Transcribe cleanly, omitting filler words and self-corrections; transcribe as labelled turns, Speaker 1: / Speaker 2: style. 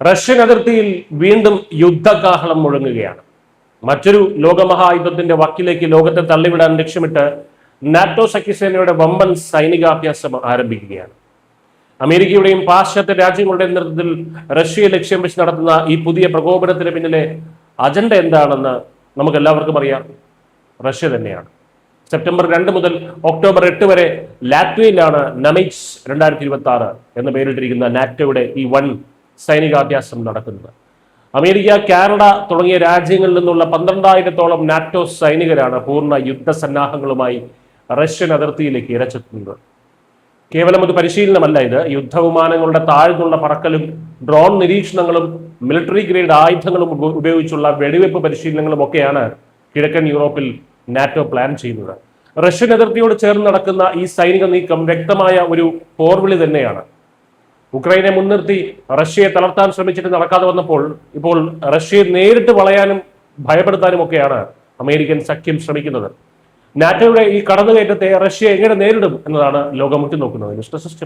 Speaker 1: Russian അതിർത്തിയിൽ വീണ്ടും യുദ്ധകാഹളം മുഴങ്ങുകയാണ്. മറ്റൊരു ലോകമഹായുദ്ധത്തിന്റെ വക്കിലേക്ക് ലോകത്തെ തള്ളിവിടാൻ ലക്ഷ്യമിട്ട് നാറ്റോ സഖ്യസേനയുടെ വമ്പൻ സൈനികാഭ്യാസം ആരംഭിക്കുകയാണ്. അമേരിക്കയുടെയും പാശ്ചാത്യ രാജ്യങ്ങളുടെയും നേതൃത്വത്തിൽ റഷ്യയെ ലക്ഷ്യം വെച്ച് നടത്തുന്ന ഈ പുതിയ പ്രകോപനത്തിന് പിന്നിലെ അജണ്ട എന്താണെന്ന് നമുക്ക് എല്ലാവർക്കും അറിയാം. റഷ്യ തന്നെയാണ്. സെപ്റ്റംബർ 2 മുതൽ ഒക്ടോബർ 8 വരെ ലാറ്റ്വിയയിലാണ് നമിറ്റ്സ് 2026 എന്ന പേരിട്ടിരിക്കുന്ന നാറ്റോയുടെ ഈ വൻ സൈനികാഭ്യാസം നടക്കുന്നത്. അമേരിക്ക, കാനഡ തുടങ്ങിയ രാജ്യങ്ങളിൽ നിന്നുള്ള 12,000-ഓളം നാറ്റോ സൈനികരാണ് പൂർണ്ണ യുദ്ധസന്നാഹങ്ങളുമായി റഷ്യൻ അതിർത്തിയിലേക്ക് ഇരച്ചെത്തുന്നത്. കേവലം ഒരു പരിശീലനമല്ല ഇത്. യുദ്ധവിമാനങ്ങളുടെ താഴ്ന്നുള്ള പറക്കലും ഡ്രോൺ നിരീക്ഷണങ്ങളും മിലിറ്ററി ഗ്രേഡ് ആയുധങ്ങളും ഉപയോഗിച്ചുള്ള വെടിവെപ്പ് പരിശീലനങ്ങളും ഒക്കെയാണ് കിഴക്കൻ യൂറോപ്പിൽ നാറ്റോ പ്ലാൻ ചെയ്യുന്നത്. റഷ്യൻ അതിർത്തിയോട് ചേർന്ന് നടക്കുന്ന ഈ സൈനിക നീക്കം വ്യക്തമായ ഒരു പോർവിളി തന്നെയാണ്. ഉക്രൈനെ മുൻനിർത്തി റഷ്യയെ തളർത്താൻ ശ്രമിച്ചിട്ട് നടക്കാതെ വന്നപ്പോൾ ഇപ്പോൾ റഷ്യയെ നേരിട്ട് വളയാനും ഭയപ്പെടുത്താനും ഒക്കെയാണ് അമേരിക്കൻ സഖ്യം ശ്രമിക്കുന്നത്. നാറ്റോയുടെ ഈ കടന്നുകയറ്റത്തെ റഷ്യ എങ്ങനെ നേരിടും എന്നതാണ് ലോകം ഉറ്റുനോക്കുന്നത്. News desk.